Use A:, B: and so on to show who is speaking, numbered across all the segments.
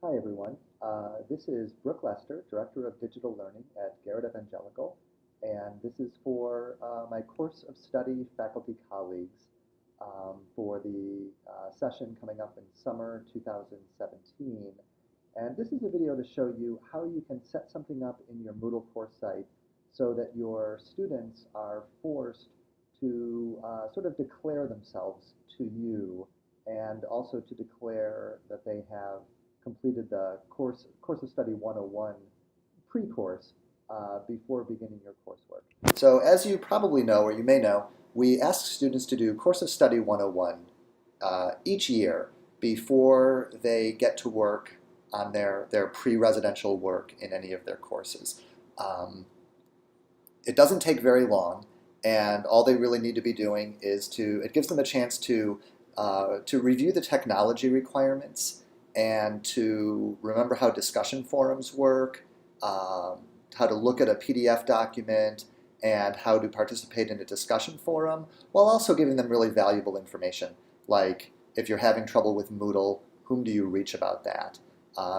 A: Hi, everyone. This is Brooke Lester, Director of Digital Learning at Garrett Evangelical, and this is for my course of study faculty colleagues for the session coming up in summer 2017. And this is a video to show you how you can set something up in your Moodle course site so that your students are forced to sort of declare themselves to you and also to declare that they have completed the course of study 101 pre-course before beginning your coursework. So as you probably know, or you may know, we ask students to do course of study 101 each year before they get to work on their pre-residential work in any of their courses. It doesn't take very long, and all they really need to be doing is it gives them a chance to review the technology requirements and to remember how discussion forums work, how to look at a PDF document, and how to participate in a discussion forum, while also giving them really valuable information, like if you're having trouble with Moodle, whom do you reach about that?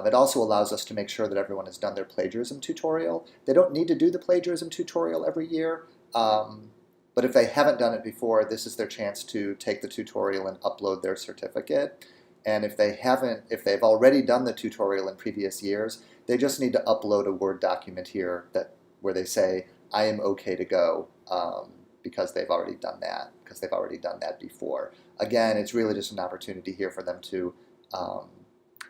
A: It also allows us to make sure that everyone has done their plagiarism tutorial. They don't need to do the plagiarism tutorial every year, but if they haven't done it before, this is their chance to take the tutorial and upload their certificate. And if they've already done the tutorial in previous years, they just need to upload a Word document here where they say, I am okay to go, because they've already done that before. Again, it's really just an opportunity here for them to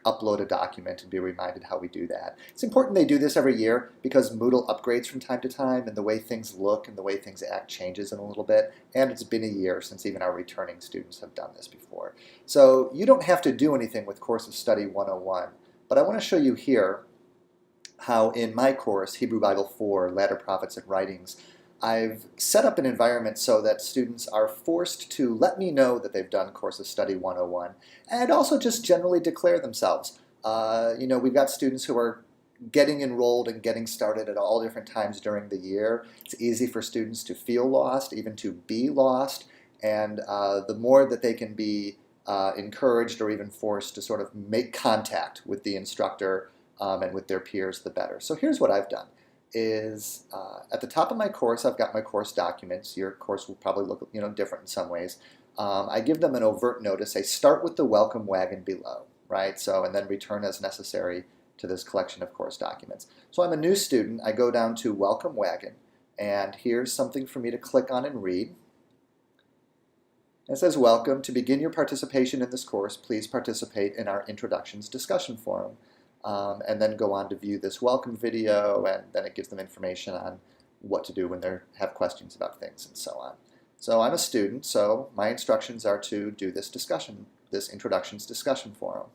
A: upload a document and be reminded how we do that. It's important they do this every year because Moodle upgrades from time to time, and the way things look and the way things act changes in a little bit, and it's been a year since even our returning students have done this before. So you don't have to do anything with Course of Study 101, but I want to show you here how in my course, Hebrew Bible 4, Latter Prophets and Writings, I've set up an environment so that students are forced to let me know that they've done Course of Study 101 and also just generally declare themselves. We've got students who are getting enrolled and getting started at all different times during the year. It's easy for students to feel lost, even to be lost, and the more that they can be encouraged or even forced to sort of make contact with the instructor and with their peers, the better. So here's what I've done. Is at the top of my course, I've got my course documents. Your course will probably look different in some ways. I give them an overt notice. I start with the welcome wagon below, right? So, and then return as necessary to this collection of course documents. So I'm a new student. I go down to welcome wagon, and here's something for me to click on and read. It says, welcome. To begin your participation in this course, please participate in our introductions discussion forum. And then go on to view this welcome video, and then it gives them information on what to do when they have questions about things and so on. So I'm a student, so my instructions are to do this introductions discussion forum.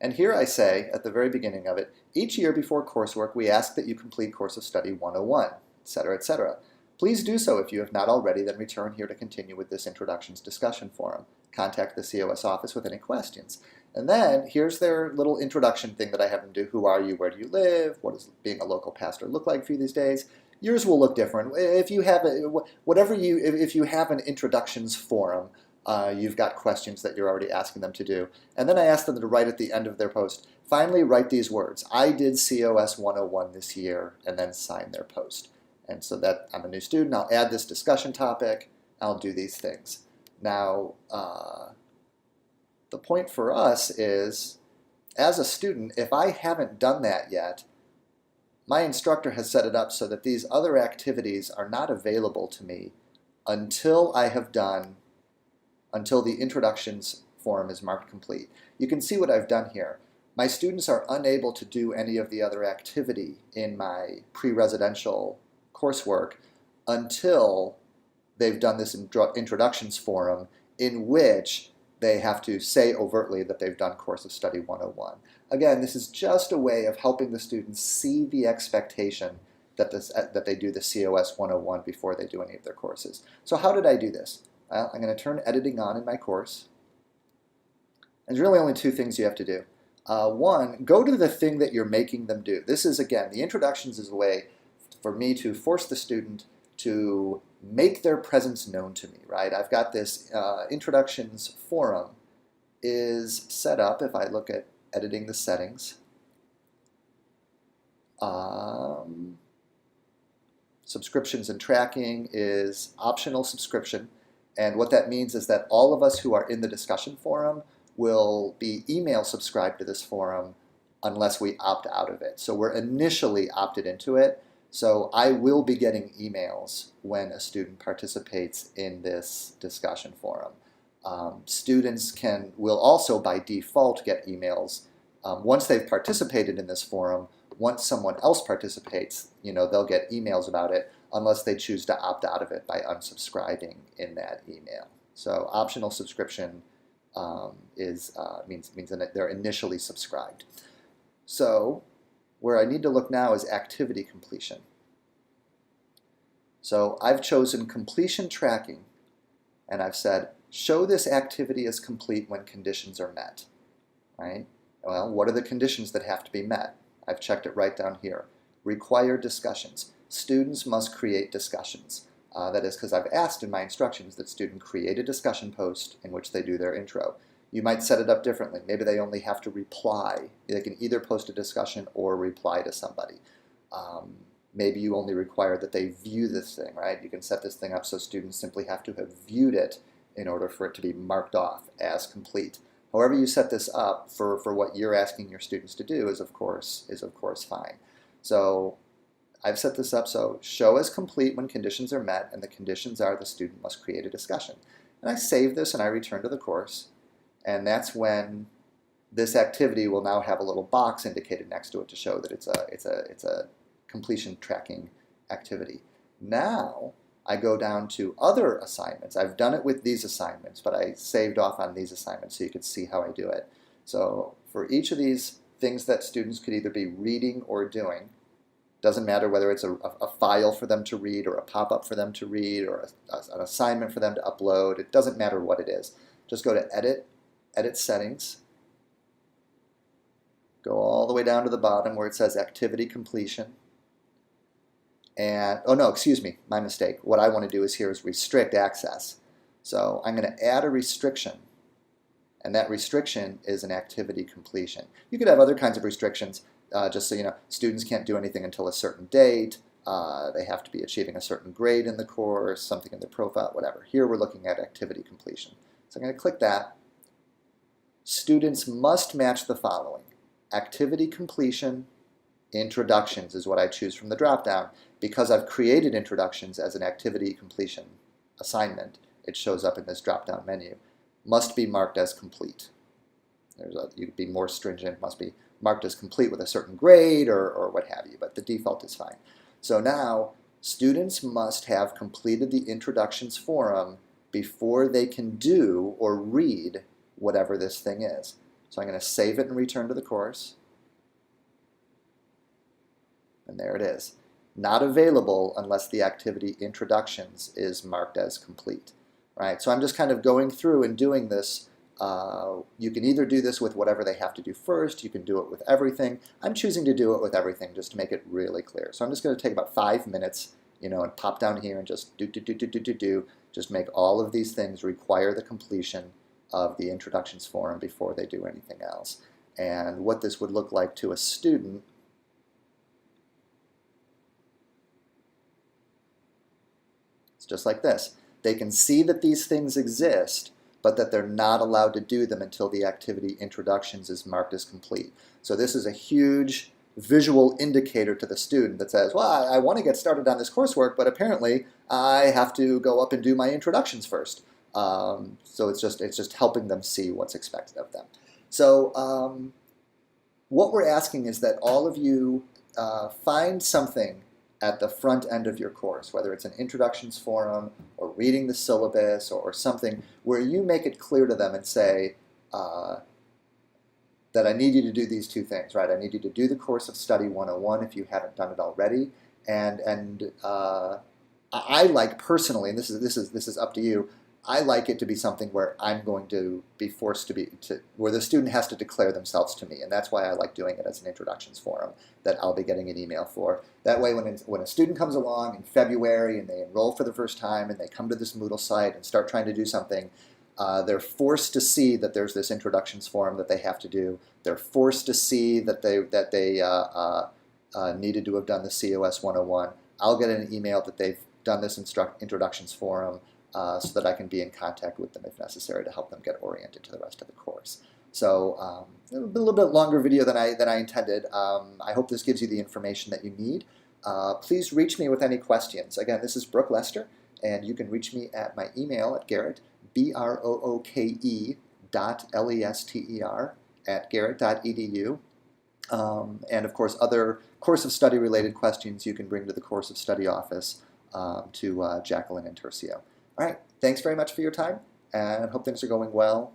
A: And here I say, at the very beginning of it, each year before coursework, we ask that you complete Course of Study 101, etc., etc. Please do so if you have not already, then return here to continue with this introductions discussion forum. Contact the COS office with any questions. And then here's their little introduction thing that I have them do. Who are you? Where do you live? What does being a local pastor look like for you these days? Yours will look different. If you have if you have an introductions forum, you've got questions that you're already asking them to do. And then I ask them to write at the end of their post, finally write these words. I did COS 101 this year, and then sign their post. And so that I'm a new student, I'll add this discussion topic, I'll do these things. Now, the point for us is, as a student, if I haven't done that yet, my instructor has set it up so that these other activities are not available to me until the introductions forum is marked complete. You can see what I've done here. My students are unable to do any of the other activity in my pre-residential coursework until they've done this introductions forum, in which they have to say overtly that they've done Course of Study 101. Again, this is just a way of helping the students see the expectation that they do the COS 101 before they do any of their courses. So how did I do this? Well, I'm going to turn editing on in my course. And there's really only two things you have to do. One, go to the thing that you're making them do. This is, again, the introductions is a way for me to force the student to make their presence known to me, right? I've got this introductions forum is set up, if I look at editing the settings, subscriptions and tracking is optional subscription. And what that means is that all of us who are in the discussion forum will be email subscribed to this forum unless we opt out of it. So we're initially opted into it. So I will be getting emails when a student participates in this discussion forum. Students will also by default get emails once they've participated in this forum. Once someone else participates, they'll get emails about it unless they choose to opt out of it by unsubscribing in that email. So optional subscription means that they're initially subscribed. So where I need to look now is activity completion. So I've chosen completion tracking, and I've said, show this activity as complete when conditions are met, right? Well, what are the conditions that have to be met? I've checked it right down here. Required discussions. Students must create discussions. That is because I've asked in my instructions that student create a discussion post in which they do their intro. You might set it up differently. Maybe they only have to reply. They can either post a discussion or reply to somebody. Maybe you only require that they view this thing, right? You can set this thing up so students simply have to have viewed it in order for it to be marked off as complete. However you set this up for what you're asking your students to do is of course fine. So I've set this up so show as complete when conditions are met, and the conditions are the student must create a discussion. And I save this and I return to the course, and that's when this activity will now have a little box indicated next to it to show that it's a completion tracking activity. Now I go down to other assignments. I've done it with these assignments, but I saved off on these assignments so you could see how I do it. So for each of these things that students could either be reading or doing, doesn't matter whether it's a file for them to read or a pop-up for them to read or an assignment for them to upload, it doesn't matter what it is. Just go to Edit, Edit Settings, go all the way down to the bottom where it says Activity Completion. And, oh no, excuse me, my mistake. What I want to do here is restrict access. So I'm going to add a restriction, and that restriction is an activity completion. You could have other kinds of restrictions, just so you know, students can't do anything until a certain date, they have to be achieving a certain grade in the course, something in their profile, whatever. Here we're looking at activity completion. So I'm going to click that. Students must match the following: activity completion, introductions is what I choose from the drop-down. Because I've created introductions as an activity completion assignment, it shows up in this drop-down menu. Must be marked as complete. You could be more stringent, must be marked as complete with a certain grade or what have you, but the default is fine. So now, students must have completed the introductions forum before they can do or read whatever this thing is. So I'm going to save it and return to the course. And there it is. Not available unless the activity introductions is marked as complete. Right? So I'm just kind of going through and doing this. You can either do this with whatever they have to do first, you can do it with everything. I'm choosing to do it with everything just to make it really clear. So I'm just going to take about 5 minutes, and pop down here and just do. Just make all of these things require the completion of the introductions forum before they do anything else. And what this would look like to a student, it's just like this. They can see that these things exist, but that they're not allowed to do them until the activity introductions is marked as complete. So this is a huge visual indicator to the student that says, well, I want to get started on this coursework, but apparently I have to go up and do my introductions first. So it's just helping them see what's expected of them. So what we're asking is that all of you find something at the front end of your course, whether it's an introductions forum or reading the syllabus or something, where you make it clear to them and say that I need you to do these two things, right? I need you to do the course of Study 101 if you haven't done it already, and I like personally, and this is up to you, I like it to be something where I'm going to be forced where the student has to declare themselves to me, and that's why I like doing it as an introductions forum that I'll be getting an email for. That way when a student comes along in February and they enroll for the first time and they come to this Moodle site and start trying to do something, They're forced to see that there's this introductions forum that they have to do. They're forced to see that they needed to have done the COS 101. I'll get an email that they've done this introductions forum so that I can be in contact with them if necessary to help them get oriented to the rest of the course. So a little bit longer video than I intended. I hope this gives you the information that you need. Please reach me with any questions. Again, this is Brooke Lester, and you can reach me at my email at Garrett, BROOKE.LESTER @garrett.edu. And of course, other course of study related questions you can bring to the course of study office to Jacqueline and Tercio. All right, thanks very much for your time, and hope things are going well